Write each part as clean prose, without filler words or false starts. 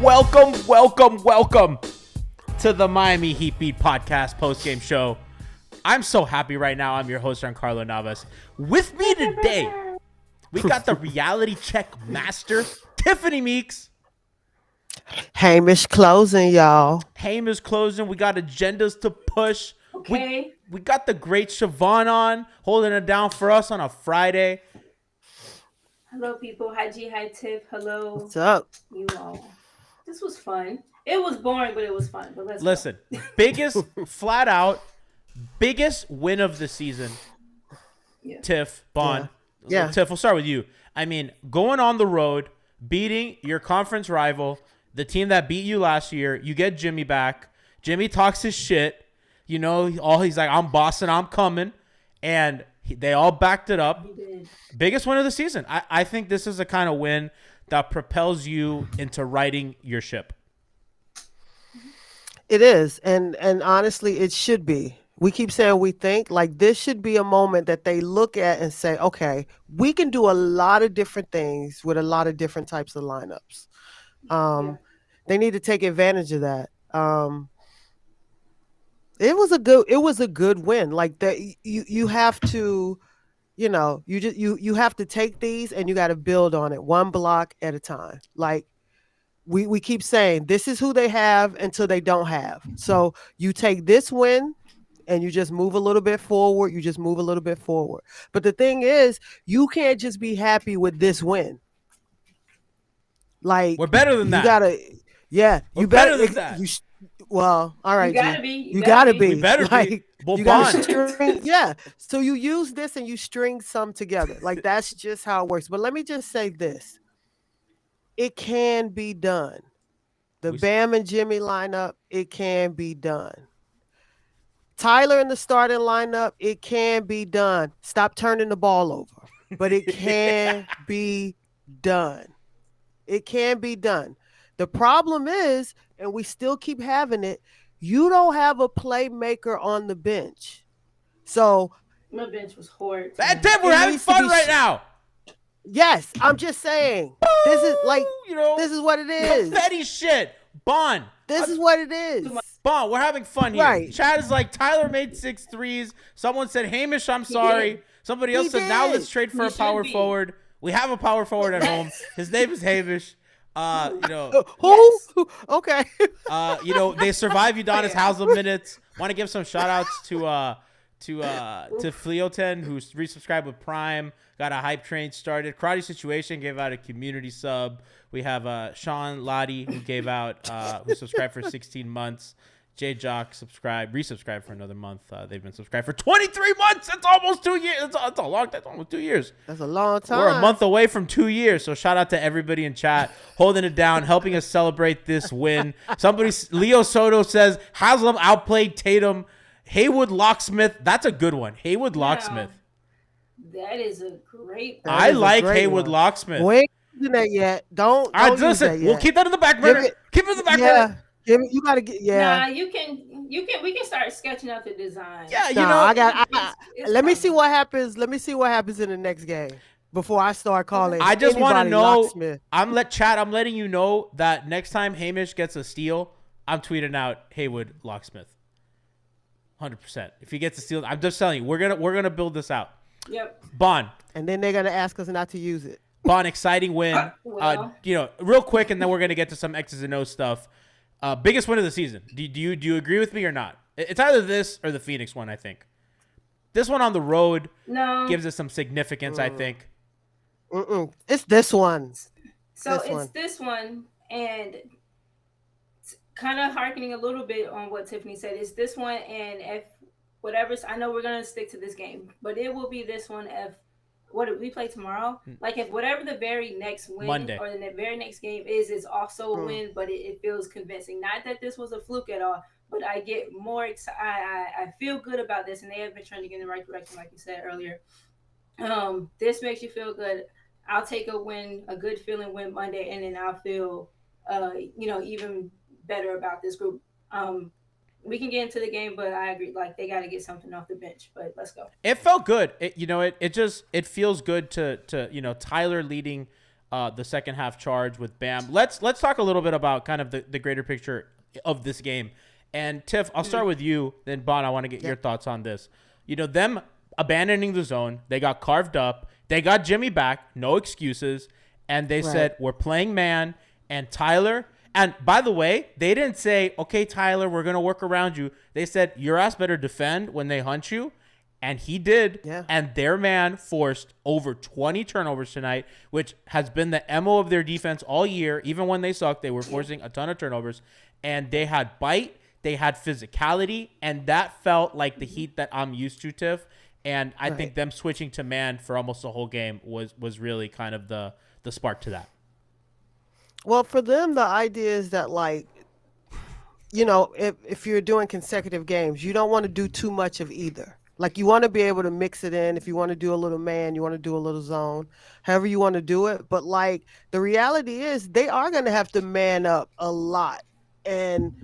Welcome to the Miami Heat Beat Podcast Postgame Show. I'm so happy right now. I'm your host, Giancarlo Navas. With me today, we got the reality check master, Tiffany Meeks. Hamish closing, y'all. Hamish closing. We got agendas to push. Okay. We got the great Siobhan on, holding it down for us on a Friday. Hello, people. Hi, G. Hi, Tiff. Hello. What's up? You all. This was fun. It was boring, but it was fun. But let's Listen, go. biggest win of the season. Yeah. Tiff, Bond. Yeah. Tiff, we'll start with you. I mean, going on the road, beating your conference rival, the team that beat you last year, you get Jimmy back. Jimmy talks his shit. You know, he's like, I'm bossing, I'm coming. And they all backed it up. He did. Biggest win of the season. I think this is the kind of win that propels you into righting your ship. It is, and honestly, it should be. We keep saying we think like this should be a moment that they look at and say, okay, we can do a lot of different things with a lot of different types of lineups. They need to take advantage of that. It was a good win. Like that, you have to, you have to take these and you got to build on it one block at a time. Like we keep saying, this is who they have until they don't have. So you take this win and you just move a little bit forward. But the thing is, you can't just be happy with this win. Like we're better than that. You gotta, We're better than that. Well, all right. You gotta be. You gotta be. We better be. Well, you gotta string, So you use this and you string some together. Like that's just how it works. But let me just say this. It can be done. The Bam and Jimmy lineup, it can be done. Tyler in the starting lineup, it can be done. Stop turning the ball over. But it can be done. It can be done. The problem is, and we still keep having it, you don't have a playmaker on the bench. So my bench was horrid. We're having fun right now. Yes, I'm just saying. This is like, this is what it is. Confetti shit. Bond. This is what it is. Bond, we're having fun here. Right. Chad is like, Tyler made 6 threes. Someone said, Hamish, I'm sorry. Somebody else said, now let's trade for a power forward. We have a power forward at home. His name is Hamish. Who? Okay. They survive Udonis Haslem minutes. Want to give some shout outs to Fleoten, who's resubscribed with Prime, got a hype train started. Karate Situation gave out a community sub. We have Sean Lottie, who gave out who subscribed for 16 months. J Jock resubscribed for another month. They've been subscribed for 23 months. That's almost 2 years. That's a long time. That's almost 2 years. That's a long time. We're a month away from 2 years. So shout out to everybody in chat holding it down, helping us celebrate this win. Leo Soto says Haslam outplayed Tatum. Haywood Locksmith. That's a good one. Haywood Locksmith. That is a great one. I like Haywood Locksmith. We ain't using that yet. Don't listen. We'll keep that in the back burner. Keep it in the back burner. You gotta get Nah, we can start sketching out the design. Yeah, let me see what happens. Let me see what happens in the next game before I start calling. I just want to know. Locksmith. I'm letting you know that next time Hamish gets a steal, I'm tweeting out Haywood Locksmith. 100%. If he gets a steal, I'm just telling you, we're gonna build this out. Yep. Bond. And then they're gonna ask us not to use it. Bond, exciting win. Real quick, and then we're gonna get to some X's and O's stuff. Biggest win of the season. Do you agree with me or not? It's either this or the Phoenix one, I think. This one on the road gives us some significance, I think. It's this one. This one, and kind of harkening a little bit on what Tiffany said. It's this one, and if whatever's, I know we're going to stick to this game, but it will be this one if what we play tomorrow, like if whatever the very next win Monday or the very next game is also a win, but it feels convincing. Not that this was a fluke at all, but I get more excited. I feel good about this, and they have been trending in the right direction, like you said earlier. This makes you feel good. I'll take a win, a good feeling win Monday, and then I'll feel, even better about this group. We can get into the game, but I agree. Like they got to get something off the bench. But let's go. It felt good. It feels good to Tyler leading the second half charge with Bam. Let's talk a little bit about kind of the greater picture of this game. And Tiff, I'll start with you. Then Bon, I want to get your thoughts on this. Them abandoning the zone, they got carved up. They got Jimmy back, no excuses, and they said we're playing man. And Tyler, and by the way, they didn't say, okay, Tyler, we're gonna work around you. They said your ass better defend when they hunt you. And he did, and their man forced over 20 turnovers tonight, which has been the MO of their defense all year. Even when they sucked, they were forcing a ton of turnovers. And they had bite, they had physicality, and that felt like the Heat that I'm used to, Tiff. And I think them switching to man for almost the whole game was really kind of the spark to that. Well, for them, the idea is that, like, if you're doing consecutive games, you don't want to do too much of either. Like, you want to be able to mix it in. If you want to do a little man, you want to do a little zone, however you want to do it. But, like, the reality is they are going to have to man up a lot. And,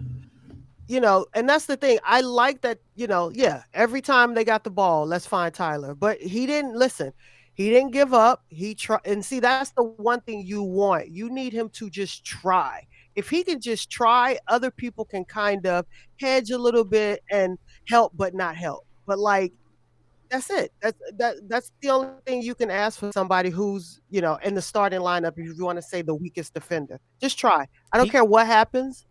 and that's the thing. I like that, every time they got the ball, let's find Tyler. But he didn't listen. He didn't give up. He tried. And see, that's the one thing you want. You need him to just try. If he can just try, other people can kind of hedge a little bit and help, but not help. But, like, that's it. That's the only thing you can ask for somebody who's, in the starting lineup, if you want to say the weakest defender. Just try. I don't care what happens.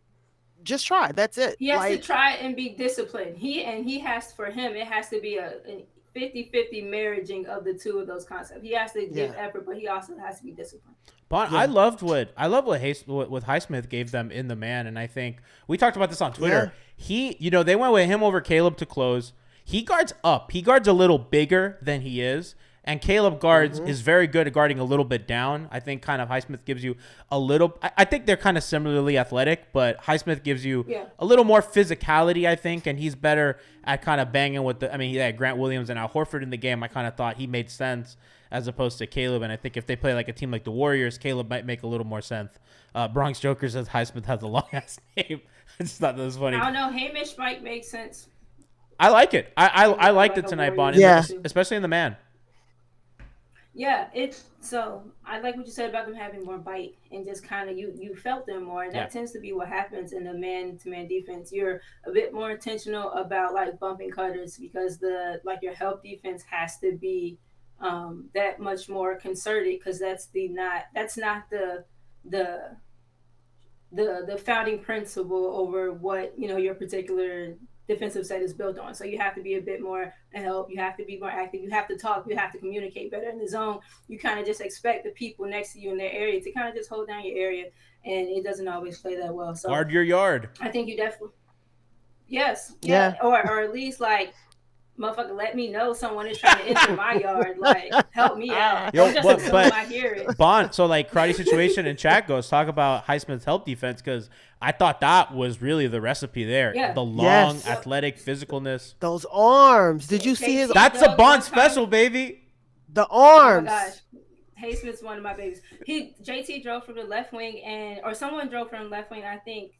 Just try. That's it. He has to try and be disciplined. It has to be a 50-50 marriaging of the two of those concepts. He has to give effort, but he also has to be disciplined. But I loved what Highsmith gave them in the man, and I think we talked about this on Twitter. He, they went with him over Caleb to close. He guards up. He guards a little bigger than he is. And Caleb guards is very good at guarding a little bit down. I think kind of Highsmith gives you a little. I think they're kind of similarly athletic, but Highsmith gives you a little more physicality, I think, and he's better at kind of banging with the. I mean, he had Grant Williams and Al Horford in the game. I kind of thought he made sense as opposed to Caleb, and I think if they play like a team like the Warriors, Caleb might make a little more sense. Bronx Joker says Highsmith has a long ass name. I just thought that was funny. I don't know. Hamish might make sense. I like it. I liked it tonight, Bon. Yeah. Especially in the man. Yeah, so I like what you said about them having more bite and just kind of you felt them more, and that tends to be what happens in the man-to-man defense. You're a bit more intentional about like bumping cutters because your help defense has to be that much more concerted because that's not the founding principle over what your particular defensive set is built on. So you have to be a bit more help. You have to be more active. You have to talk. You have to communicate better in the zone. You kind of just expect the people next to you in their area to kind of just hold down your area, and it doesn't always play that well. So guard your yard. I think you definitely, or at least like, motherfucker, let me know someone is trying to enter my yard. Like, help me out. Yo, but I hear it. Bond, so like karate situation in chat goes, talk about Highsmith's help defense because I thought that was really the recipe there. Yeah. The long, athletic physicalness. Those arms. Did you see his? That's a Bond special, baby. The arms. Oh my gosh. Haysmith's one of my babies. JT drove from the left wing or someone drove from the left wing. I think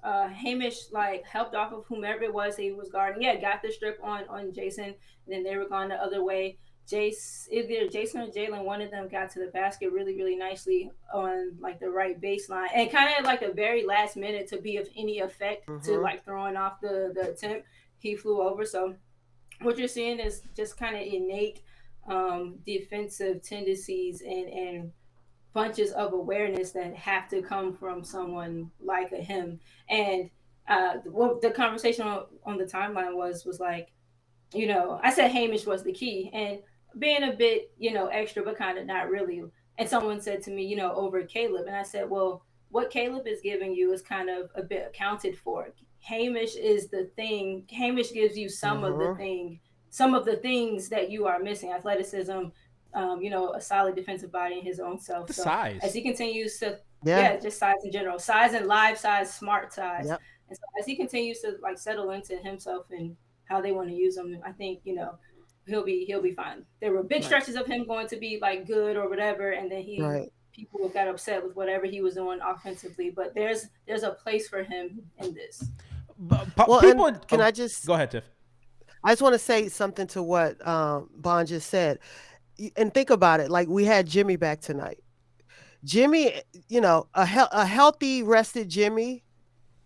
Hamish like helped off of whomever it was he was guarding. Yeah, got the strip on Jason, and then they were going the other way. Either Jason or Jalen, one of them got to the basket really, really nicely on like the right baseline, and kind of like the very last minute to be of any effect to like throwing off the attempt, he flew over. So what you're seeing is just kind of innate defensive tendencies and bunches of awareness that have to come from someone like him. And what the conversation on the timeline was like, I said Hamish was the key and being a bit, extra, but kind of not really. And someone said to me, over Caleb. And I said, well, what Caleb is giving you is kind of a bit accounted for. Hamish is the thing. Hamish gives you some of the things that you are missing. Athleticism, a solid defensive body in his own self. So size. As he continues to, just size in general, size and live size, smart size. Yep. And so as he continues to like settle into himself and how they want to use him, I think, he'll be fine. There were big stretches of him going to be like good or whatever, and then people got upset with whatever he was doing offensively. But there's a place for him in this. I just go ahead, Tiff? I just want to say something to what Bon just said, and think about it. Like we had Jimmy back tonight. Jimmy, a healthy, rested Jimmy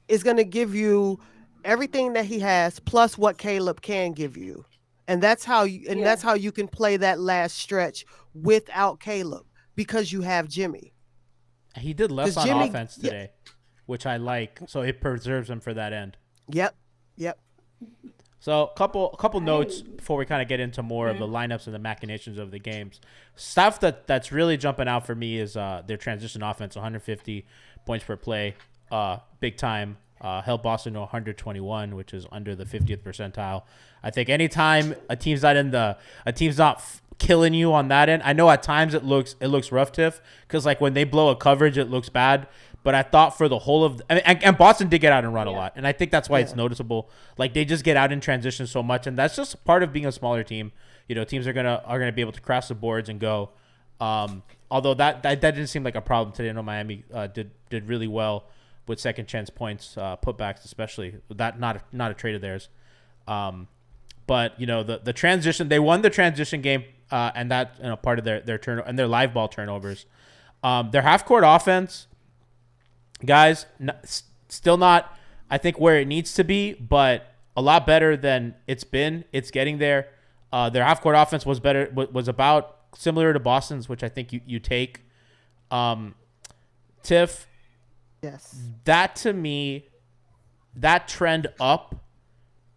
is going to give you everything that he has plus what Caleb can give you. And that's how Yeah. you can play that last stretch without Caleb because you have Jimmy. He did less Because on Jimmy, offense today, which I like. So it preserves him for that end. yep, yep. So a couple notes Hey. before we kind of get into more of the lineups and the machinations of the games. Stuff that's really jumping out for me is their transition offense, 150 points per play, big time. Held Boston to 121, which is under the 50th percentile. I think anytime a team's not killing you on that end. I know at times it looks rough, Tiff, because like when they blow a coverage, it looks bad. But I thought for the whole of and Boston did get out and run a lot, and I think that's why it's noticeable. Like they just get out in transition so much, and that's just part of being a smaller team. Teams are gonna be able to cross the boards and go. Although that didn't seem like a problem today. I know Miami did really well with second chance points, putbacks, especially that not a trait of theirs. But the transition, they won the transition game, and that part of their turn and their live ball turnovers. Their half court offense. Guys, still not, I think, where it needs to be, but a lot better than it's been. It's getting there. Their half-court offense was better, was about similar to Boston's, which I think you take. Tiff, Yes. that to me, that trend up,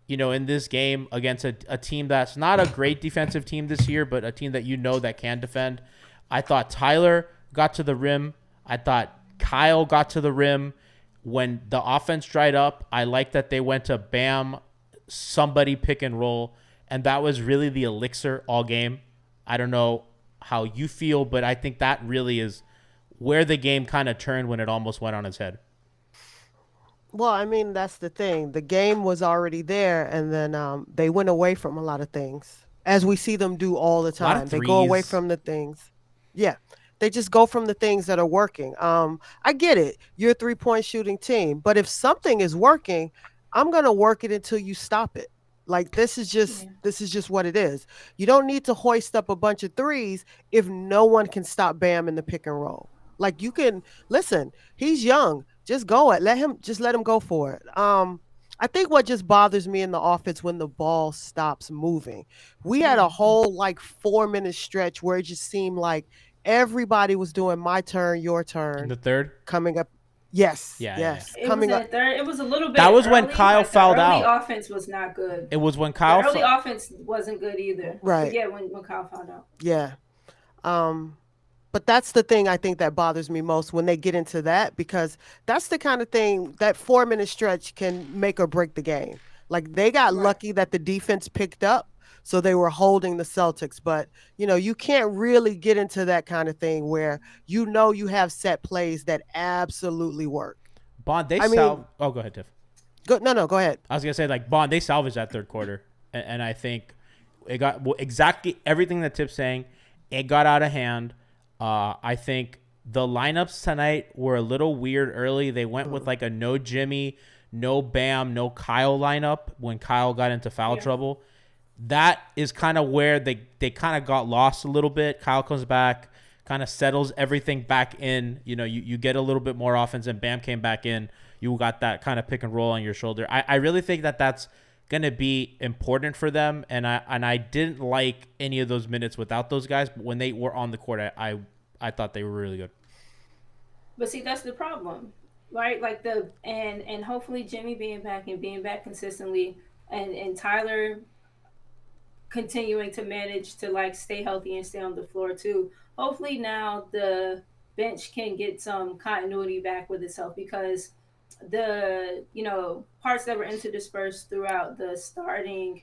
in this game against a team that's not a great defensive team this year, but a team that that can defend. I thought Tyler got to the rim. I thought Kyle got to the rim. When the offense dried up, I like that they went to Bam, somebody pick and roll, and that was really the elixir all game. I don't know how you feel, but I think that really is where the game kind of turned when it almost went on its head. Well, I mean, that's the thing. The game was already there, and then they went away from a lot of things, as we see them do all the A lot time. of They go away threes. from the things. Yeah, they just go from the things that are working. I get it. You're a 3-point shooting team, but if something is working, I'm gonna work it until you stop it. Like Yeah. this is just what it is. You don't need to hoist up a bunch of threes if no one can stop Bam in the pick and roll. Like you can listen. He's young. Just go it. Let him go for it. I think what just bothers me in the offense when the ball stops moving. We had a whole like 4-minute stretch where it just seemed like everybody was doing my turn, your In turn, the third? coming up. Yes, Yeah. yes, It was coming up. in third. It was a little bit That was when early. Kyle Like the fouled early out. offense was not good. It was when The Kyle early offense wasn't good either. Right. Yeah, when Kyle found out. Yeah. Um, but that's the thing I think that bothers me most when they get into that because that's the kind of thing that 4-minute stretch can make or break the game. Like they got Right. lucky that the defense picked up, so they were holding the Celtics. But you can't really get into that kind of thing where you have set plays that absolutely work. Bond, I mean, Oh, go ahead, Tiff. go ahead. I was gonna say like Bond, they salvaged that third quarter, and I think it got exactly everything that Tiff's saying. It got out of hand. I think the lineups tonight were a little weird early. They went with like a no Jimmy, no Bam, no Kyle lineup when Kyle got into foul trouble. That is kind of where they kind of got lost a little bit. Kyle comes back, kind of settles everything back in. You get a little bit more offense, and Bam came back in. You got that kind of pick and roll on your shoulder. I really think that that's going to be important for them, and I didn't like any of those minutes without those guys. But when they were on the court, I thought they were really good. But see, that's the problem, right? Like and hopefully Jimmy being back and being back consistently, and Tyler continuing to manage to like stay healthy and stay on the floor too. Hopefully now the bench can get some continuity back with itself because the parts that were interdispersed throughout the starting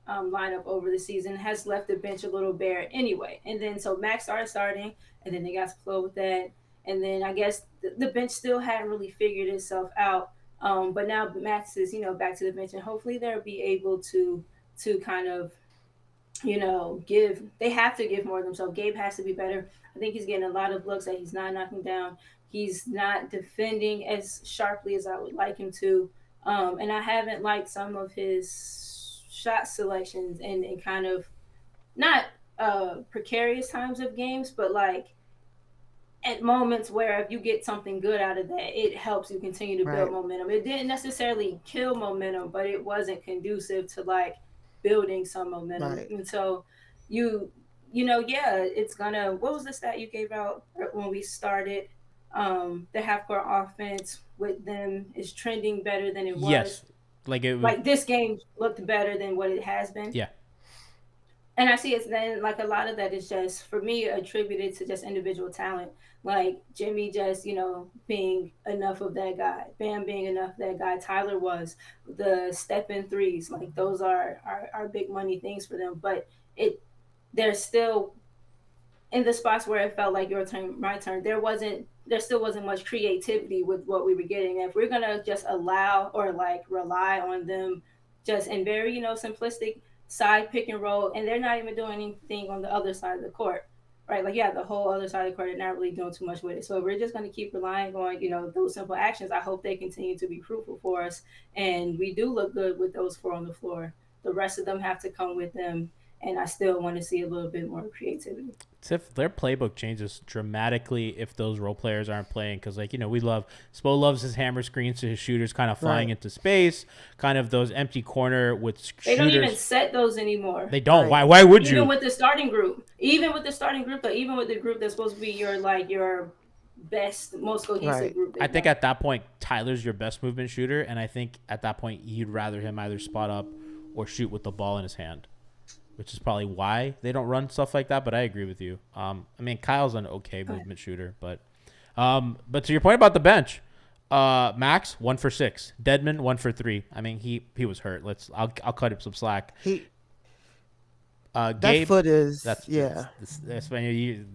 lineup over the season has left the bench a little bare anyway. And then so Max started starting, and then they got to flow with that. And then I guess the bench still hadn't really figured itself out. But now Max is back to the bench, and hopefully they'll be able to kind of give. They have to give more of themselves. Gabe has to be better. I think he's getting a lot of looks that he's not knocking down. He's not defending as sharply as I would like him to. And I haven't liked some of his shot selections and kind of not precarious times of games, but like at moments where if you get something good out of that, it helps you continue to build Right. momentum. It didn't necessarily kill momentum, but it wasn't conducive to like building some momentum. Right. And so you yeah, it's gonna, what was the stat you gave out when we started? The half court offense with them is trending better than it was. Yes, like it was. Like this game looked better than what it has been. Yeah, And I see it's then like a lot of that is just for me attributed to just individual talent. Like Jimmy just, being enough of that guy, Bam being enough of that guy, Tyler was the step in threes. Like those are big money things for them. But it they're still in the spots where it felt like your turn, my turn, there still wasn't much creativity with what we were getting. And if we're gonna just allow or like rely on them just in very, simplistic side pick and roll, and they're not even doing anything on the other side of the court. Right, like yeah, the whole other side of the court, they're not really doing too much with it. So if we're just going to keep relying on, those simple actions, I hope they continue to be fruitful for us, and we do look good with those four on the floor. The rest of them have to come with them, and I still want to see a little bit more creativity. if their playbook changes dramatically if those role players aren't playing, because we love Spo loves his hammer screens to his shooters kind of flying Right. into space, kind of those empty corner with They don't even shooters. set those anymore. They don't. Right. Why would Even you? with the starting group, even with the group that's supposed to be your best, most cohesive Right. group. I think at that point Tyler's your best movement shooter, and I think at that point you'd rather him either spot up or shoot with the ball in his hand, which is probably why they don't run stuff like that. But I agree with you. I mean, Kyle's an okay movement shooter, but to your point about the bench, Max 1 for 6, Dedmon 1 for 3. I mean, he was hurt. I'll cut him some slack. That Gabe, foot is that's this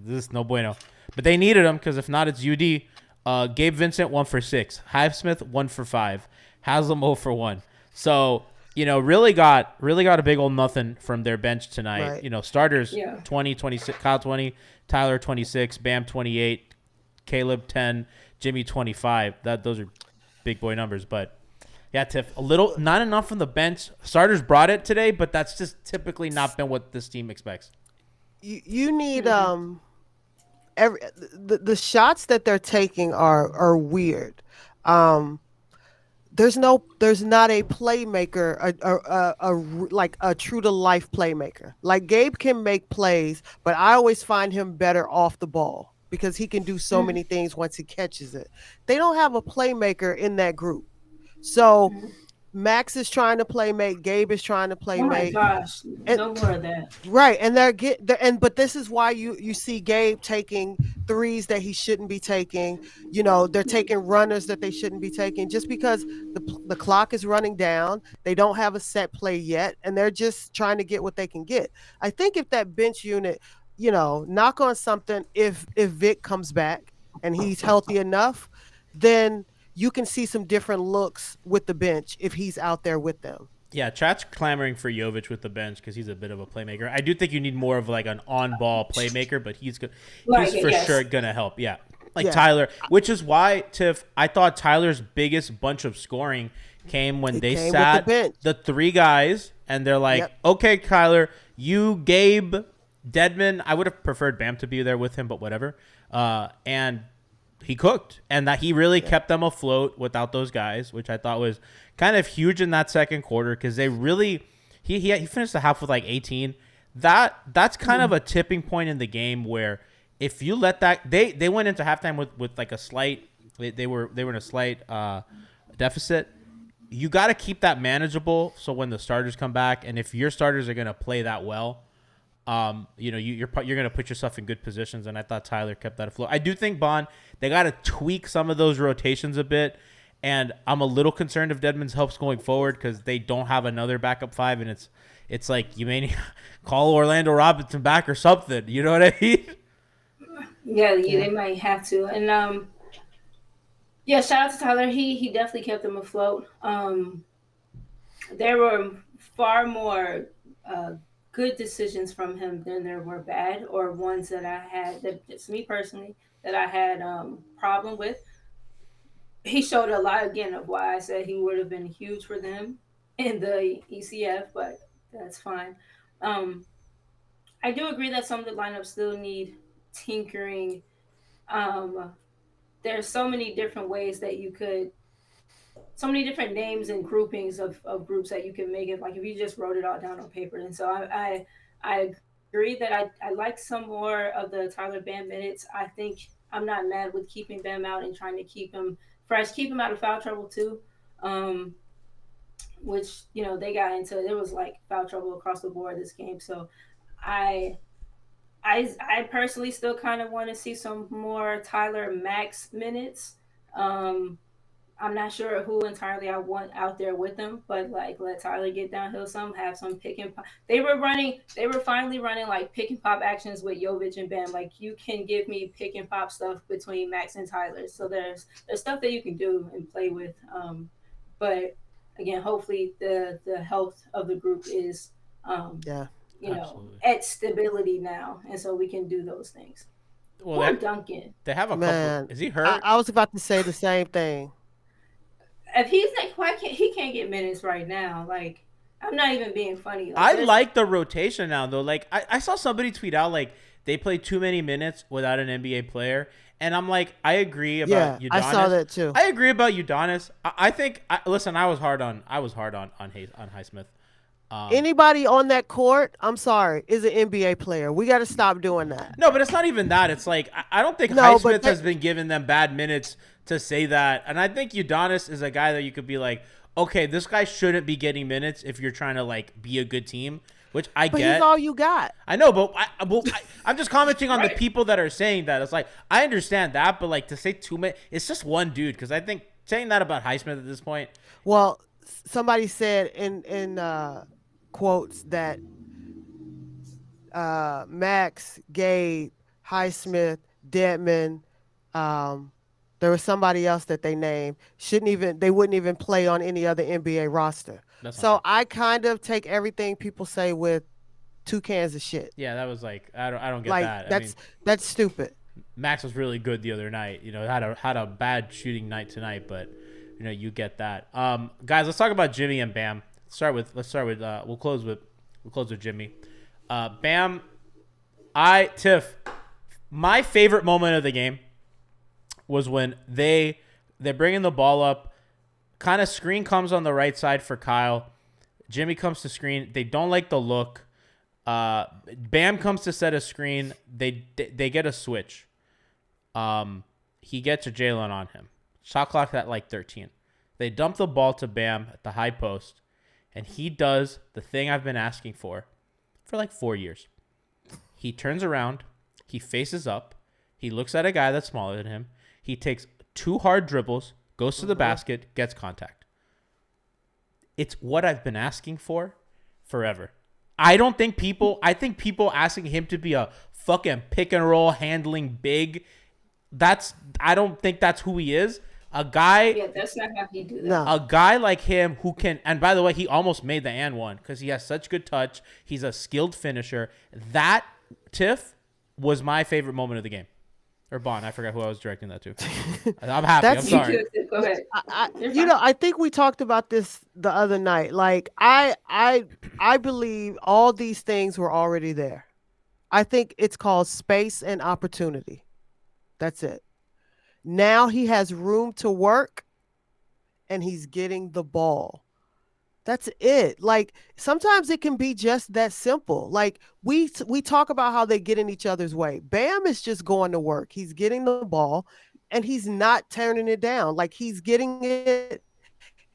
is no bueno. But they needed him because if not, it's UD. Gabe Vincent 1 for 6, Highsmith 1 for 5, Haslam 0 for 1. So really got a big old nothing from their bench tonight. Right. Starters 20, 26, Kyle 20, Tyler 26, Bam 28, Caleb 10, Jimmy 25. Those are big boy numbers, but yeah, Tiff, not enough from the bench. Starters brought it today, but that's just typically not been what this team expects. You need the shots that they're taking are weird. There's not a playmaker, like a true to life playmaker. Like Gabe can make plays, but I always find him better off the ball because he can do so many things once he catches it. They don't have a playmaker in that group. So Max is trying to playmate, Gabe is trying to playmate. Oh my gosh, no more of that. Right, and but this is why you see Gabe taking threes that he shouldn't be taking. They're taking runners that they shouldn't be taking just because the clock is running down. They don't have a set play yet, and they're just trying to get what they can get. I think if that bench unit, knock on something, if Vic comes back and he's healthy enough, then you can see some different looks with the bench if he's out there with them. Yeah, chat's clamoring for Jovic with the bench because he's a bit of a playmaker. I do think you need more of like an on-ball playmaker, but he's for sure gonna help. Yeah, Tyler, which is why Tiff, I thought Tyler's biggest bunch of scoring came when they sat the three guys and they're like, okay, Kyler, you, Gabe, Dedmon. I would have preferred Bam to be there with him, but whatever. And he cooked, and that he really kept them afloat without those guys, which I thought was kind of huge in that second quarter because they really he finished the half with like 18. That's kind of a tipping point in the game where if you let that they went into halftime with like a slight they were in a slight deficit. You got to keep that manageable so when the starters come back, and if your starters are going to play that well, you're going to put yourself in good positions, and I thought Tyler kept that afloat. I do think Bond, they got to tweak some of those rotations a bit, and I'm a little concerned if Dedmon's helps going forward because they don't have another backup five, and it's like you may need call Orlando Robinson back or something. You know what I mean? Yeah, they might have to, and shout out to Tyler. He definitely kept them afloat. There were far more good decisions from him than there were bad, or ones that I had, that just me personally, that I had problem with. He showed a lot again of why I said he would have been huge for them in the ECF, but that's fine. I do agree that some of the lineups still need tinkering there's so many different ways that you could, so many different names and groupings of groups that you can make it, like if you just wrote it all down on paper. And so I agree that I like some more of the Tyler Bam minutes. I think I'm not mad with keeping Bam out and trying to keep him fresh, keep him out of foul trouble too. Um, which they got into, it was like foul trouble across the board this game. So I I personally still kind of want to see some more Tyler Max minutes. Um, I'm not sure who entirely I want out there with them, but like let Tyler get downhill some, have some pick and pop. They were finally running like pick and pop actions with Jovic and Bam. Like you can give me pick and pop stuff between Max and Tyler. So there's stuff that you can do and play with. But again, hopefully the health of the group is Yeah. Absolutely. at stability now, and so we can do those things. Well, Poor Duncan. they have a Man, couple. Is he I, hurt? I was about to say the same thing. If he's like, why can't he can't get minutes right now? Like, I'm not even being funny. I like the rotation now, though. Like, I saw somebody tweet out, like, they played too many minutes without an NBA player. And I'm like, I agree about Udonis. I saw that too. I agree about Udonis. I think, listen, I was hard on Highsmith. Anybody on that court, I'm sorry, is an NBA player. We got to stop doing that. No, but it's not even that. It's like, I don't think Highsmith has been giving them bad minutes to say that. And I think Udonis is a guy that you could be like, okay, this guy shouldn't be getting minutes if you're trying to, like, be a good team, which I But get. he's all you got. I know, but I'm just commenting on the people that are saying that. It's like, I understand that, but, like, to say too many, it's just one dude. Because I think saying that about Highsmith at this point. Well, somebody said in quotes that Max, Gabe, Highsmith, Dedman, there was somebody else that they named, they wouldn't even play on any other NBA roster. So I kind of take everything people say with 2 cans of shit. Yeah, that was like, I don't get like, that. That's stupid. Max was really good the other night. Had a bad shooting night tonight, but you get that. Guys, let's talk about Jimmy and Bam. We'll close with Jimmy. Bam, Tiff, my favorite moment of the game was when they're bringing the ball up, kind of screen comes on the right side for Kyle. Jimmy comes to screen. They don't like the look. Bam comes to set a screen. They get a switch. He gets a Jalen on him. Shot clock at like 13. They dump the ball to Bam at the high post, and he does the thing I've been asking for like 4 years. He turns around. He faces up. He looks at a guy that's smaller than him. He takes 2 hard dribbles, goes to the basket, gets contact. It's what I've been asking for forever. I think people asking him to be a fucking pick and roll handling big, I don't think that's who he is. A guy, yeah, that's not how he do that. No. A guy like him who can, and by the way, he almost made the and one because he has such good touch. He's a skilled finisher. That, Tiff, was my favorite moment of the game. Or Bon, I forgot who I was directing that to. I'm happy. I'm sorry. Go ahead. I think we talked about this the other night. Like I believe all these things were already there. I think it's called space and opportunity. That's it. Now he has room to work and he's getting the ball. That's it. Like sometimes it can be just that simple. Like we talk about how they get in each other's way. Bam is just going to work. He's getting the ball and he's not turning it down. Like he's getting it.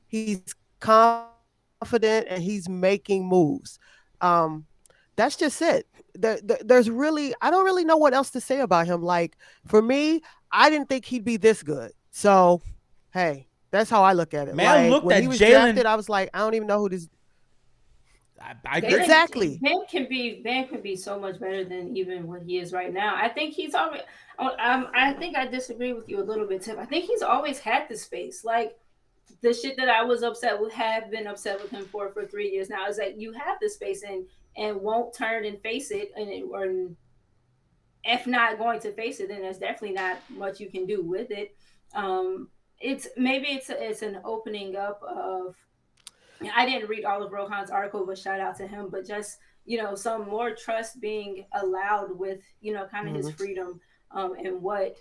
He's confident and he's making moves. That's just it. There's really, I don't really know what else to say about him. Like for me, I didn't think he'd be this good. So, hey, that's how I look at it. Man, like, when he was drafted, I was like, I don't even know who this. Exactly. Bam can be so much better than even what he is right now. I think he's always. I think I disagree with you a little bit, Tiff. I think he's always had the space. Like the shit that I was have been upset with him for 3 years now is that you have the space and won't turn and face it, or if not going to face it, then there's definitely not much you can do with it. It's an opening up of. I didn't read all of Rohan's article, but shout out to him. But just some more trust being allowed with kind of his freedom and what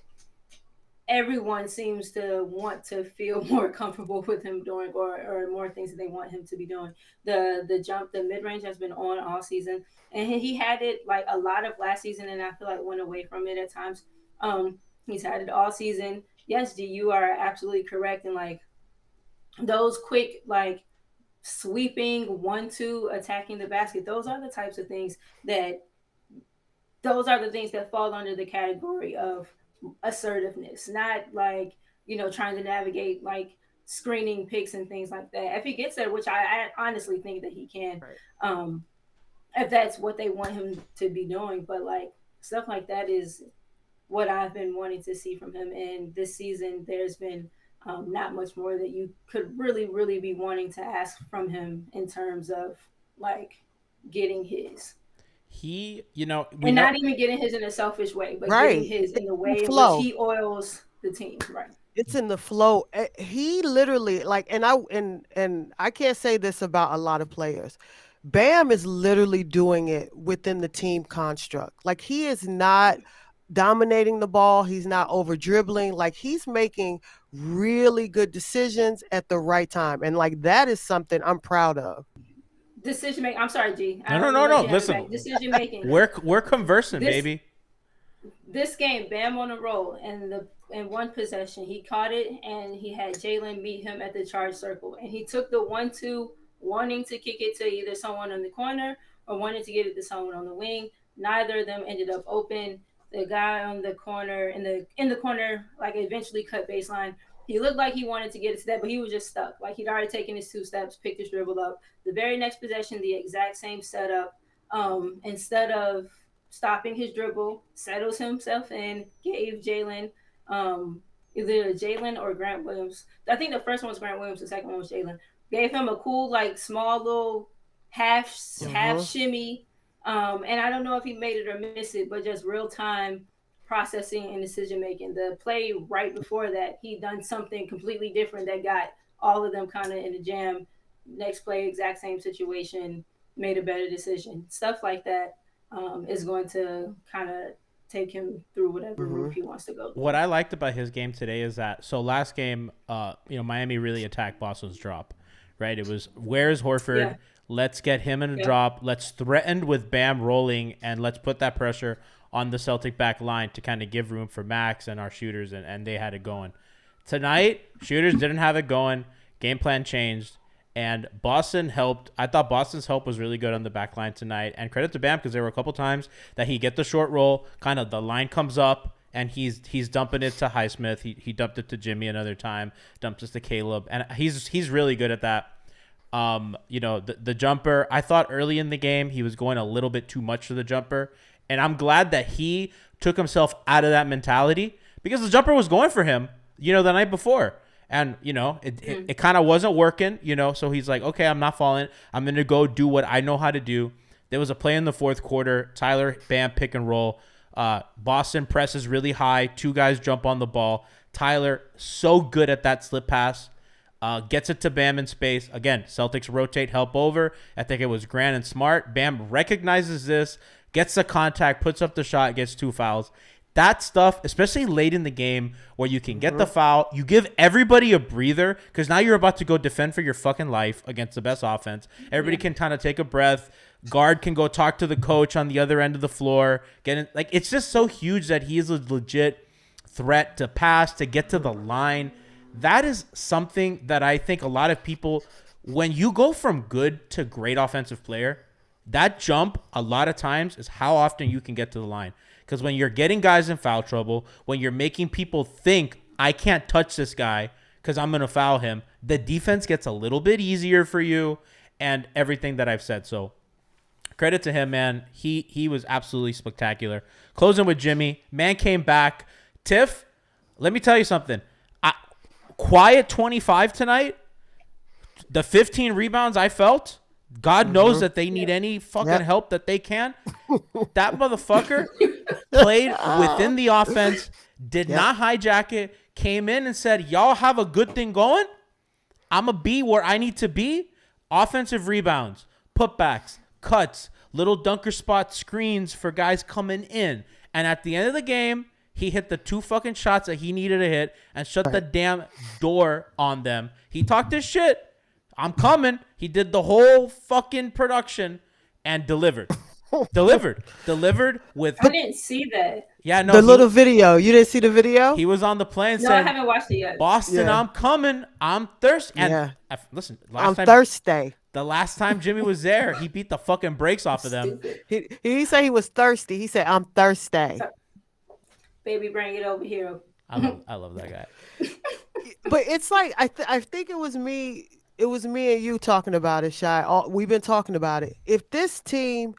everyone seems to want to feel more comfortable with him doing or more things that they want him to be doing. The mid range has been on all season, and he had it like a lot of last season, and I feel like went away from it at times. He's had it all season. Yes, G, you are absolutely correct, and like those quick like sweeping 1-2 attacking the basket, those are the types of things that fall under the category of assertiveness, not like, trying to navigate like screening picks and things like that. If he gets there, which I honestly think that he can, right. If that's what they want him to be doing. But like stuff like that is what I've been wanting to see from him. And this season, there's been not much more that you could really, really be wanting to ask from him in terms of like getting his. And not even getting his in a selfish way, but right. getting his in the way in which he oils the team. Right. It's in the flow. He literally and I can't say this about a lot of players. Bam is literally doing it within the team construct. Like he is not dominating the ball. He's not over dribbling. Like he's making really good decisions at the right time. And like that is something I'm proud of. Decision making. I'm sorry, G. No. Listen, decision making. We're conversing, baby. This game, Bam on a roll, and in one possession, he caught it, and he had Jalen meet him at the charge circle, and he took the 1-2, wanting to kick it to either someone in the corner or wanted to get it to someone on the wing. Neither of them ended up open. The guy on the corner in the corner, like eventually cut baseline. He looked like he wanted to get it to that, but he was just stuck. Like he'd already taken his 2 steps, picked his dribble up. The very next possession, the exact same setup. Instead of stopping his dribble, settles himself in, gave Jalen, either Jalen or Grant Williams. I think the first one was Grant Williams, the second one was Jalen. Gave him a cool, like small little half shimmy. And I don't know if he made it or missed it, but just real time processing and decision making. The play right before that, he done something completely different that got all of them kind of in a jam. Next play, exact same situation, made a better decision. Stuff like that is going to kind of take him through whatever route he wants to go through. What I liked about his game today is that, so last game, Miami really attacked Boston's drop, right? It was, where's Horford? Yeah. Let's get him in a drop. Let's threaten with Bam rolling, and let's put that pressure on the Celtic back line to kind of give room for Max and our shooters, and they had it going. Tonight, shooters didn't have it going. Game plan changed, and Boston helped. I thought Boston's help was really good on the back line tonight, and credit to Bam because there were a couple times that he get the short roll, kind of the line comes up, and he's dumping it to Highsmith. He dumped it to Jimmy another time, dumped it to Caleb, and he's really good at that. The jumper, I thought early in the game he was going a little bit too much to the jumper, and I'm glad that he took himself out of that mentality because the jumper was going for him, the night before, and it kind of wasn't working, so he's like, okay, I'm not falling, I'm gonna go do what I know how to do. There was a play in the fourth quarter, Tyler, Bam, pick and roll, Boston presses really high, 2 guys jump on the ball, Tyler so good at that slip pass. Gets it to Bam in space. Again, Celtics rotate, help over. I think it was Grant and Smart. Bam recognizes this, gets the contact, puts up the shot, gets 2 fouls. That stuff, especially late in the game where you can get the foul, you give everybody a breather because now you're about to go defend for your fucking life against the best offense. Everybody can kind of take a breath. Guard can go talk to the coach on the other end of the floor. It's just so huge that he is a legit threat to pass, to get to the line. That is something that I think a lot of people, when you go from good to great offensive player, that jump a lot of times is how often you can get to the line. Because when you're getting guys in foul trouble, when you're making people think, I can't touch this guy because I'm going to foul him, the defense gets a little bit easier for you and everything that I've said. So credit to him, man. He was absolutely spectacular. Closing with Jimmy. Man came back. Tiff, let me tell you something. Quiet 25 tonight. The 15 rebounds I felt, God knows that they need any fucking help that they can. That motherfucker played within the offense, did not hijack it, came in and said, y'all have a good thing going. I'm going to be where I need to be. Offensive rebounds, putbacks, cuts, little dunker spot screens for guys coming in. And at the end of the game, He hit the 2 fucking shots that he needed to hit and shut the damn door on them. He talked his shit. I'm coming. He did the whole fucking production and delivered. Delivered with. I didn't see that. Yeah, no. The little video. You didn't see the video? He was on the plane No, saying, I haven't watched it yet. Boston, I'm coming. I'm thirsty. And listen, I'm thirsty. The last time Jimmy was there, he beat the fucking brakes off of them. He didn't say he was thirsty. He said, I'm thirsty. Baby, bring it over here. I love that guy. But it's like, I think it was me and you talking about it, Shy. We've been talking about it. If this team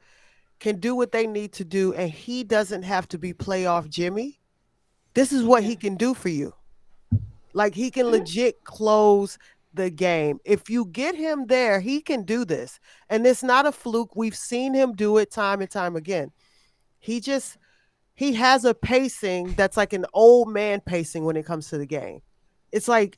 can do what they need to do and he doesn't have to be playoff Jimmy, this is what he can do for you. Like, he can legit close the game. If you get him there, he can do this. And it's not a fluke. We've seen him do it time and time again. He has a pacing that's like an old man pacing when it comes to the game. It's like,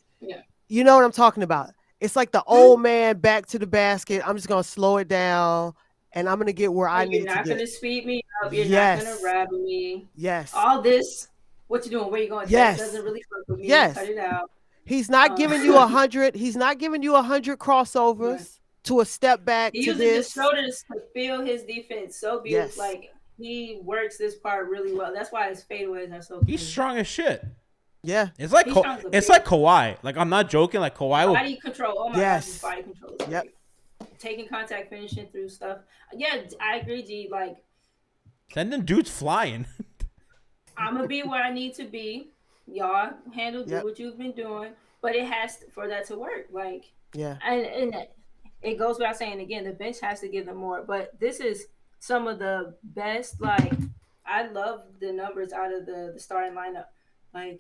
you know what I'm talking about. It's like the old man back to the basket. I'm just going to slow it down and I'm going to get where I need to get. You're not going to speed me up. You're not going to rattle me. Yes. All this, what you doing? Where you going? Yes. That doesn't really fuck with me. Yes. Cut it out. He's not giving you 100. He's not giving you 100 crossovers to a step back. He to uses this. his shoulders to feel his defense so beautiful. Yes. Like, he works this part really well. That's why his fadeaways are so good. He's strong as shit. Yeah. It's like like Kawhi. Like, I'm not joking. Like, Kawhi will. Body control. Oh my gosh, his body control. Yep. Taking contact, finishing through stuff. Yeah, I agree, G. Like, sending dudes flying. I'm gonna be where I need to be. Y'all do what you've been doing, but it has for that to work. Like, and it goes without saying again, the bench has to give them more. But this is some of the best. Like, I love the numbers out of the starting lineup. Like,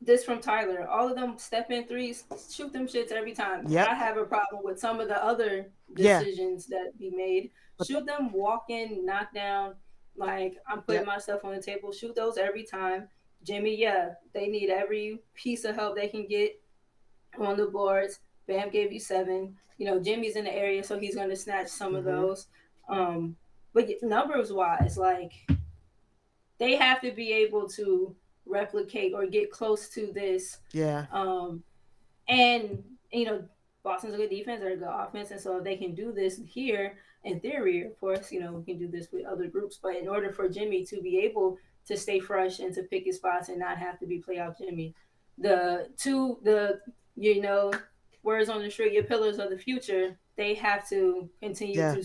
this from Tyler. All of them step in threes, shoot them shits every time. Yep. I have a problem with some of the other decisions that he made. Shoot them, walk in, knock down. Like, I'm putting myself on the table. Shoot those every time. Jimmy, they need every piece of help they can get on the boards. Bam gave you 7. You know, Jimmy's in the area, so he's going to snatch some of those. But numbers wise, like, they have to be able to replicate or get close to this. Yeah. And, you know, Boston's a good defense, they're a good offense. And so if they can do this here, in theory, of course, you know, we can do this with other groups. But in order for Jimmy to be able to stay fresh and to pick his spots and not have to be playoff Jimmy, you know, words on the street, your pillars of the future, they have to continue to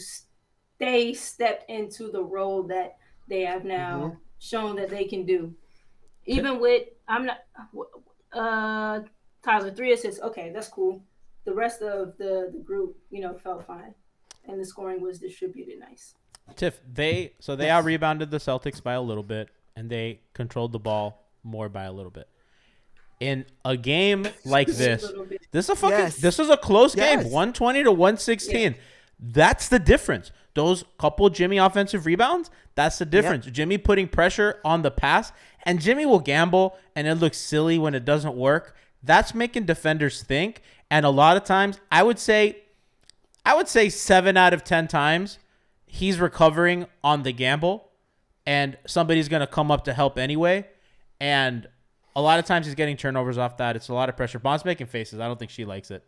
stay stepped into the role that they have now shown that they can do. Even with, Tyler, 3 assists. Okay, that's cool. The rest of the group, you know, felt fine. And the scoring was distributed nice. Tiff, they out-rebounded the Celtics by a little bit, and they controlled the ball more by a little bit. In a game like this, this is a close game, 120 to 116. Yeah. That's the difference. Those couple Jimmy offensive rebounds, that's the difference. Yep. Jimmy putting pressure on the pass, and Jimmy will gamble, and it looks silly when it doesn't work. That's making defenders think, and a lot of times, I would say 7 out of 10 times, he's recovering on the gamble, and somebody's going to come up to help anyway, and a lot of times he's getting turnovers off that. It's a lot of pressure. Bond's making faces. I don't think she likes it.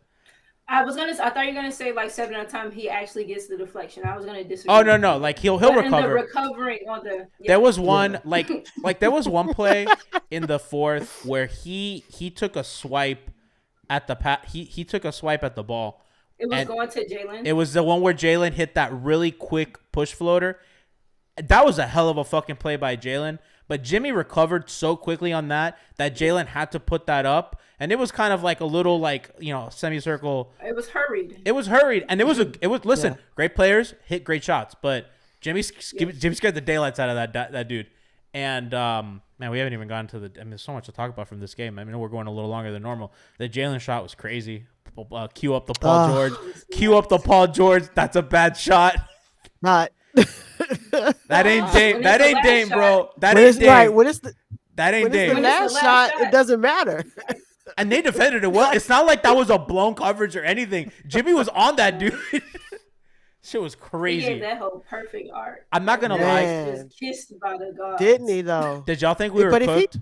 I thought you were gonna say like 7 at a time he actually gets the deflection. I was gonna disagree. Oh no, like he'll recover. Recovering on the there was one like there was one play in the fourth where he took a swipe at the he took a swipe at the ball. It was going to Jalen. It was the one where Jalen hit that really quick push floater. That was a hell of a fucking play by Jalen. But Jimmy recovered so quickly on that Jalen had to put that up. And it was kind of like a little like, you know, semicircle. It was hurried. And listen, great players hit great shots. But Jimmy scared the daylights out of that dude. And, man, we haven't even gotten to there's so much to talk about from this game. I mean, we're going a little longer than normal. The Jalen shot was crazy. Cue up the Paul George. Cue up the Paul George. That's a bad shot. Not. That ain't Dame. That ain't Dame, bro. That ain't Dame. Right. That ain't Dame. The last shot, it doesn't matter. And they defended it well. It's not like that was a blown coverage or anything. Jimmy was on that dude. Shit was He crazy. gave that whole perfect art. I'm not gonna Man. lie. Just kissed by the gods. Didn't he though? Did y'all think we were But if he- cooked?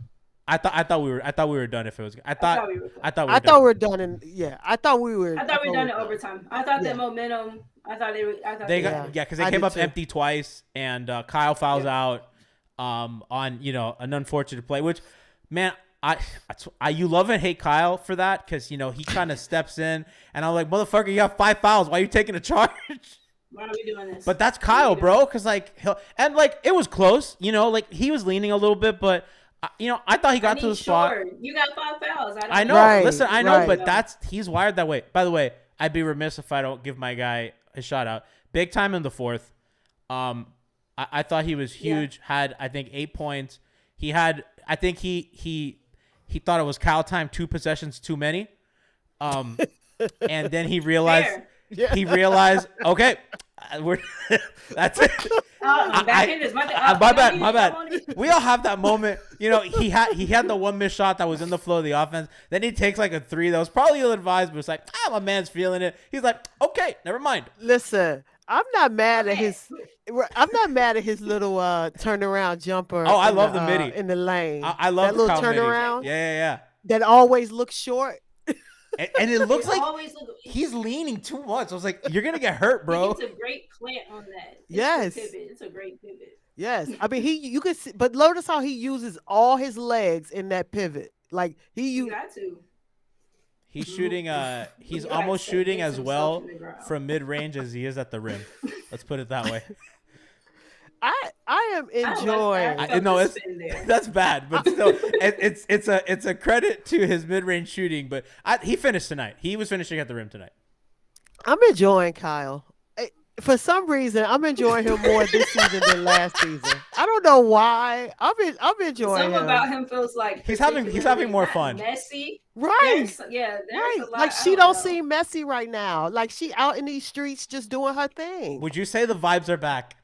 I thought we were done. If it was, I thought we were I done. thought we were done in. Yeah, I thought we were. I thought we were done in overtime. I thought Yeah. that momentum. I thought they were. I thought They they got were. because they I came did up too. empty twice, and Kyle fouls out on an unfortunate play. Which, man, I you love and hate Kyle for that because he kind of steps in, and I'm like, motherfucker, you have 5 fouls. Why are you taking a charge? Why are we doing this? But that's Kyle, bro. Because it was close. He was leaning a little bit, but I thought he got to the spot. Sure. You got 5 fouls. I know. Right, Listen, I know, right. but he's wired that way. By the way, I'd be remiss if I don't give my guy a shout out. Big time in the fourth. I thought he was huge. Yeah. Had I think 8 points. He had. I think he thought it was Kyle time. 2 possessions too many. And then he realized. Yeah. He realized. Okay, that's it. My bad. We all have that moment. He had the 1 missed shot that was in the flow of the offense. Then he takes like a 3 that was probably ill-advised, but it's like, my man's feeling it. He's like, okay, never mind. Listen, I'm not mad at his little turnaround jumper. Oh, I love the midi in the lane. I love that little Kyle midi. turnaround. Yeah. That always looks short. And it looks like he's leaning too much. I was like, you're gonna get hurt, bro. It's a great plant on that. Yes. It's a great pivot. Yes. I mean, you can see, but notice how he uses all his legs in that pivot. Like You got to. He's shooting. He's almost shooting as well from mid range as he is at the rim. Let's put it that way. I am enjoying. That's bad, but still, it's a credit to his mid range shooting. But he finished tonight. He was finishing at the rim tonight. I'm enjoying Kyle. For some reason, I'm enjoying him more this season than last season. I don't know why. I'm enjoying him. Something about him feels like he's having more fun. Messy, right? There's right. A lot, like she don't seem messy right now. Like she out in these streets just doing her thing. Would you say the vibes are back?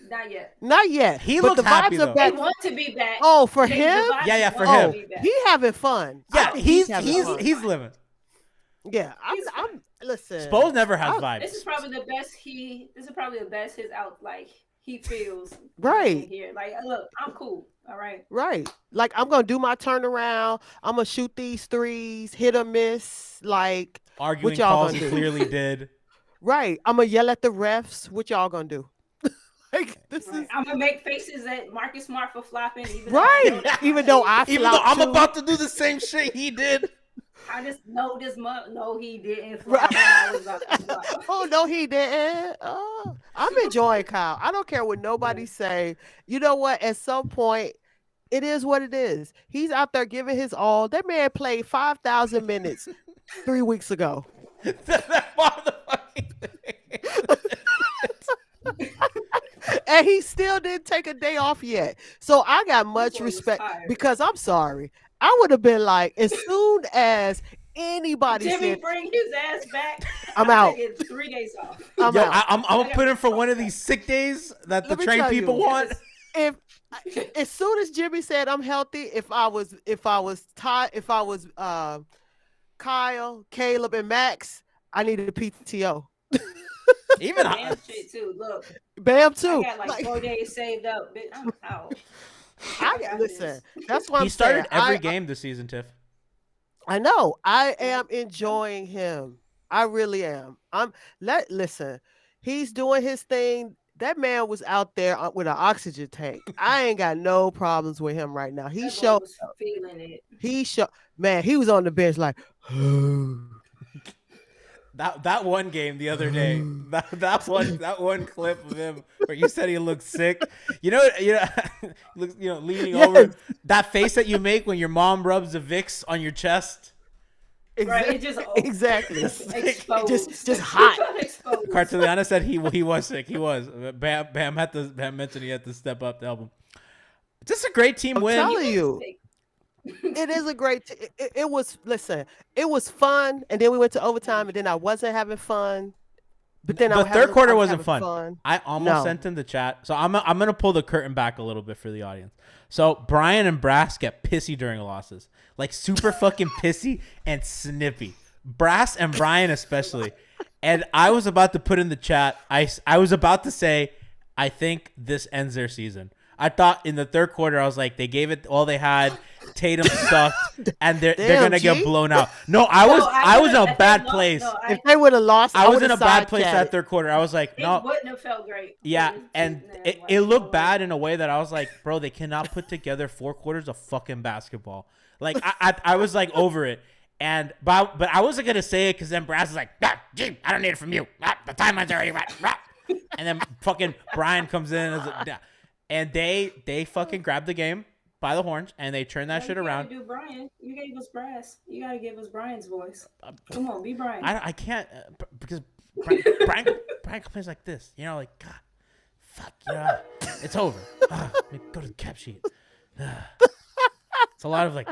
Not yet. Not yet. He looked happy though. They want to be back. Oh, for him? Yeah, for him. He having fun. Yeah, he's living. Yeah, I'm listen. Spose never has vibes. This is probably the best his out he feels. Right. Here. Like, look, I'm cool. All right. Right. Like I'm gonna do my turnaround. I'm gonna shoot these threes, hit or miss. Like arguing what y'all calls gonna he do? clearly did. Right. I'm gonna yell at the refs. What y'all gonna do? I'm gonna make faces at Marcus Smart for flopping. Even though I'm about to do the same shit he did. I just know this month. No, he didn't. Oh no, he didn't. Oh, I'm enjoying Kyle. I don't care what nobody say. You know what? At some point, it is what it is. He's out there giving his all. That man played 5,000 minutes 3 weeks ago. And he still didn't take a day off yet. So I got much respect because I'm sorry. I would have been like, as soon as anybody Jimmy said, bring his ass back, I'm out. 3 days off. I'm out. I'm gonna put him for one of these sick days that the trained people want. As soon as Jimmy said I'm healthy, if I was Kyle, Caleb, and Max, I needed a PTO. Even Bam shit too. Look, Bam too. I got like 4 days saved up. Bitch, I'm out. Listen. That's what he started every game this season, Tiff. I know. I am enjoying him. I really am. Listen. He's doing his thing. That man was out there with an oxygen tank. I ain't got no problems with him right now. He showed feeling it. Man, he was on the bench like. That one game the other day, that one clip of him where you said he looked sick. Leaning over, that face that you make when your mom rubs a Vicks on your chest. Right, it just exactly. Exposed. just hot. Cartiliana said he was sick. He was. Bam mentioned he had to step up to help him. Just a great team win. I'm telling you. It is a great it was fun, and then we went to overtime, and then I wasn't having fun. But then the third quarter wasn't fun. I almost sent in the chat. So I'm gonna pull the curtain back a little bit for the audience. So Brian and Brass get pissy during losses. Like super fucking pissy and snippy. Brass and Brian especially. And I was about to put in the chat. I was about to say, I think this ends their season. I thought in the third quarter, I was like, they gave it all they had. Tatum sucked, and they're gonna get blown out. No, I was in a bad place. If they would have lost, I was in a bad place that third quarter. I was like, no, it wouldn't have felt great. Yeah, and it looked bad in a way that I was like, bro, they cannot put together 4 quarters of fucking basketball. Like I was like over it. And but I wasn't gonna say it because then Brass is like, gee, I don't need it from you. The timeline's already right. And then fucking Brian comes in and they fucking grab the game by the horns and they turn that shit around. Do Brian? You gave us Brass. You gotta give us Brian's voice. Come on, be Brian. I can't because Brian complains like this. You know, like God, fuck yeah, it's over. Go to the cap sheet. It's a lot of like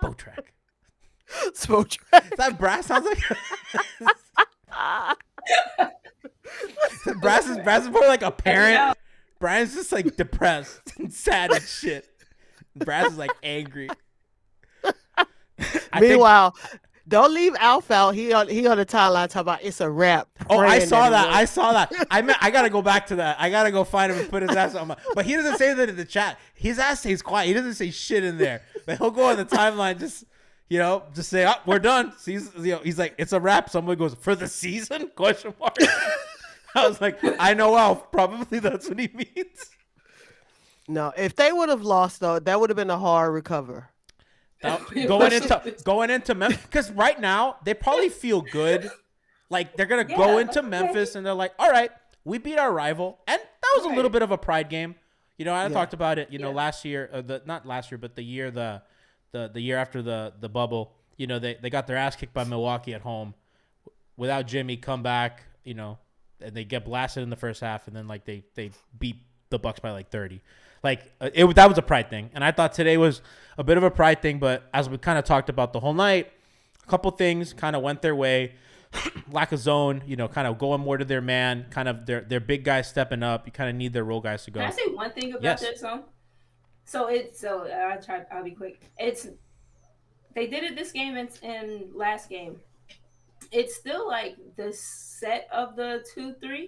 Spotrack. That Brass sounds like Brass is more like a parent. Brian's just like depressed and sad and shit. Brass is like angry. Meanwhile, don't leave Alf out. He on the timeline talking about it's a wrap. Oh, I saw that. I gotta go back to that. I gotta go find him and put his ass on but he doesn't say that in the chat. His ass stays quiet. He doesn't say shit in there. But he'll go on the timeline just say, we're done. He's like, it's a wrap. Someone goes, for the season? Question mark. I was like, I know Alf. Probably that's what he means. No, if they would have lost though, that would have been a hard recover. Going into Memphis, because right now they probably feel good. Like they're gonna go into Memphis and they're like, all right, we beat our rival, and that was a little bit of a pride game. You know, I talked about it. You know, last year, not last year, but the year the year after the bubble. You know, they got their ass kicked by Milwaukee at home without Jimmy. Come back, you know, and they get blasted in the first half, and then like they beat the Bucks by like 30. Like that was a pride thing, and I thought today was a bit of a pride thing. But as we kind of talked about the whole night, a couple things kind of went their way. Lack of zone, you know, kind of going more to their man, kind of their big guys stepping up. You kind of need their role guys to go. Can I say one thing about that song? I'll be quick. They did it this game and last game. It's still like the set of the 2-3,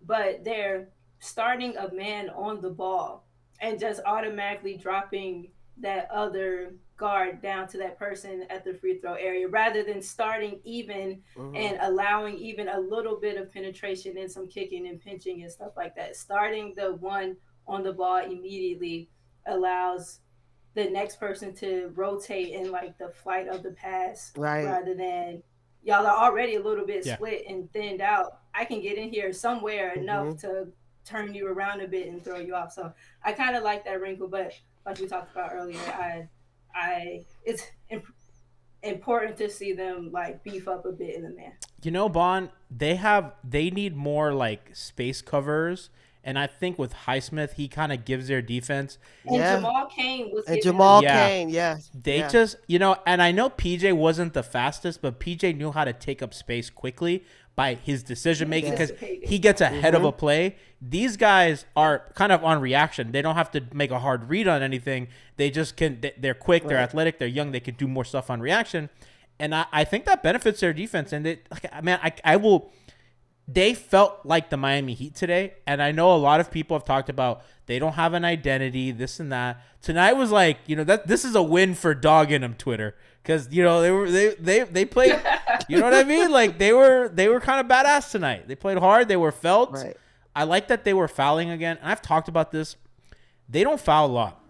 but they're starting a man on the ball and just automatically dropping that other guard down to that person at the free throw area rather than starting even and allowing even a little bit of penetration and some kicking and pinching and stuff like that. Starting the one on the ball immediately allows the next person to rotate in like the flight of the pass rather than y'all are already a little bit split and thinned out. I can get in here somewhere enough to turn you around a bit and throw you off. So I kind of like that wrinkle, but like we talked about earlier, it's important to see them like beef up a bit in the man. You know, Bon, they need more like space covers. And I think with Highsmith, he kind of gives their defense. And Jamal Cain was Cain, just, you know, and I know PJ wasn't the fastest, but PJ knew how to take up space quickly by his decision making because he gets ahead of a play. These guys are kind of on reaction. They don't have to make a hard read on anything. They just can. They're quick. They're athletic. They're young. They could do more stuff on reaction, and I think that benefits their defense. And I will. They felt like the Miami Heat today, and I know a lot of people have talked about they don't have an identity, this and that. Tonight was like, you know, this is a win for Dog in them Twitter because you know they played, you know what I mean? Like they were kind of badass tonight. They played hard. They were felt. Right. I like that they were fouling again. And I've talked about this. They don't foul a lot.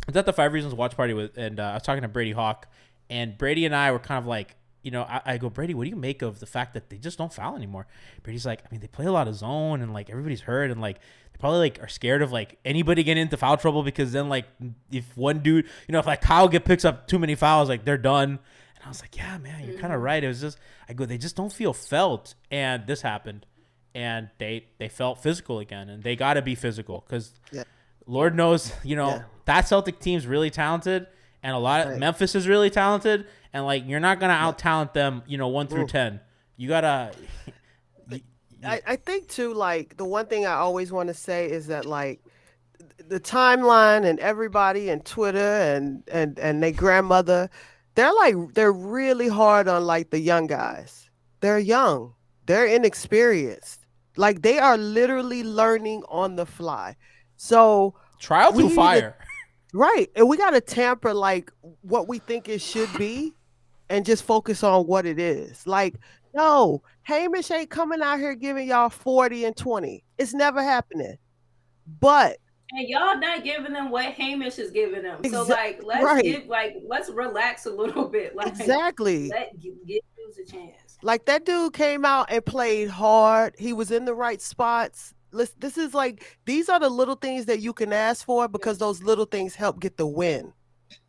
I was at the 5 Reasons watch party and I was talking to Brady Hawk, and Brady and I were kind of like. You know, I go, Brady, what do you make of the fact that they just don't foul anymore? Brady's like, I mean, they play a lot of zone and like everybody's hurt and like they probably like are scared of like anybody getting into foul trouble because then like if one dude, you know, if like Kyle picks up too many fouls, like they're done. And I was like, yeah, man, you're kind of right. It was just, I go, they just don't feel felt. And this happened and they felt physical again and they got to be physical because Lord knows, you know, that Celtic team's really talented and a lot of Memphis is really talented. And, like, you're not going to out-talent them, you know, 1 through 10. You got to I think, too, like, the one thing I always want to say is that, like, the timeline and everybody and Twitter and their grandmother, they're really hard on, like, the young guys. They're young. They're inexperienced. Like they are literally learning on the fly. So Trial we to need fire. right. And we got to tamper like what we think it should be and just focus on what it is. Like, no, Hamish ain't coming out here giving y'all 40 and 20. It's never happening. But and y'all not giving them what Hamish is giving them. So like let's relax a little bit. Like exactly. give dudes a chance. Like that dude came out and played hard. He was in the right spots. This is like these are the little things that you can ask for because those little things help get the win.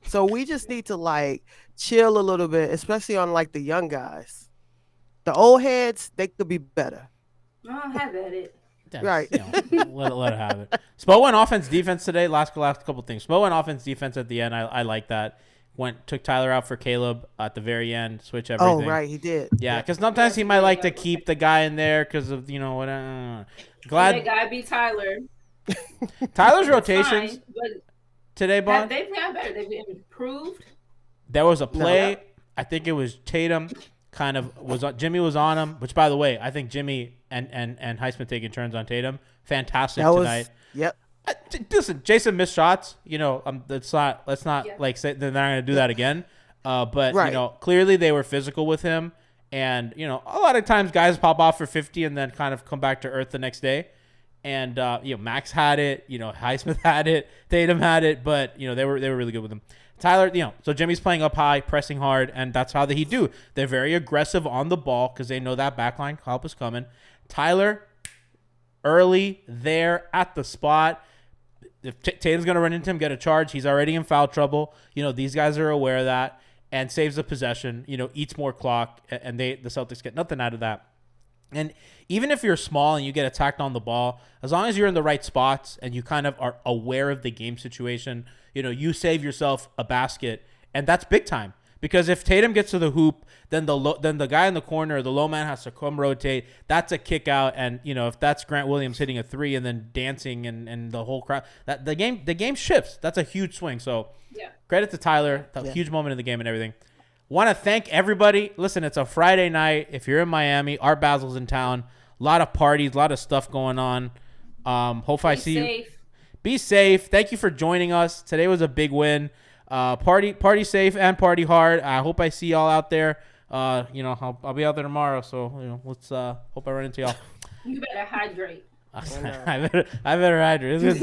So we just need to like chill a little bit, especially on like the young guys. The old heads, they could be better. Oh, have at it. Right. Let it have it. Spo went offense defense today. Last couple things. Spo went offense defense at the end. I like that. Took Tyler out for Caleb at the very end. Switch everything. Oh, right. He did. Yeah, because sometimes he might like to keep the guy in there because of, what. Glad that guy be Tyler. Tyler's rotations today, Bond. They've gotten better. They've improved. There was a play. I think it was Tatum. Jimmy was on him, which by the way, I think Jimmy and Highsmith taking turns on Tatum. Fantastic tonight. Yep. Listen, Jason missed shots. Let's not like say they're not going to do that again. But clearly they were physical with him, and a lot of times guys pop off for 50 and then kind of come back to earth the next day. And Max had it. Highsmith had it. Tatum had it, but they were really good with him. Tyler, so Jimmy's playing up high, pressing hard, and that's how they do. They're very aggressive on the ball because they know that backline help is coming. Tyler, early there at the spot. If Tatum's going to run into him, get a charge, he's already in foul trouble. These guys are aware of that and saves the possession, eats more clock, and the Celtics get nothing out of that. And even if you're small and you get attacked on the ball, as long as you're in the right spots and you kind of are aware of the game situation, you save yourself a basket, and that's big time. Because if Tatum gets to the hoop, then the guy in the corner, the low man, has to come rotate. That's a kick out, and if that's Grant Williams hitting a three and then dancing and the whole crowd, that the game shifts. That's a huge swing. So credit to Tyler, huge moment in the game and everything. Want to thank everybody. Listen, it's a Friday night. If you're in Miami, Art Basil's in town. A lot of parties, a lot of stuff going on. Hopefully I see you. Be safe. Thank you for joining us. Today was a big win. Party safe and party hard. I hope I see y'all out there. I'll be out there tomorrow. So let's hope I run into y'all. You better hydrate. I better hydrate.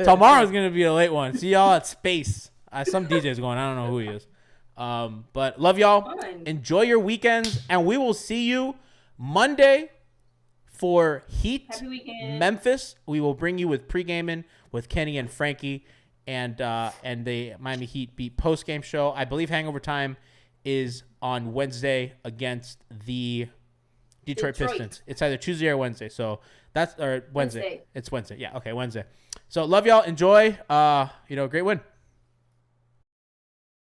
Tomorrow's gonna be a late one. See y'all at Space. Some DJ's going. I don't know who he is. But love y'all. Fun. Enjoy your weekends, and we will see you Monday for Heat Memphis. We will bring you with pre-gaming with Kenny and Frankie, and the Miami Heat beat post-game show. I believe Hangover Time is on Wednesday against the Detroit Pistons. It's either Tuesday or Wednesday. So that's Wednesday. It's Wednesday. Yeah. Okay. Wednesday. So love y'all. Enjoy. Great win.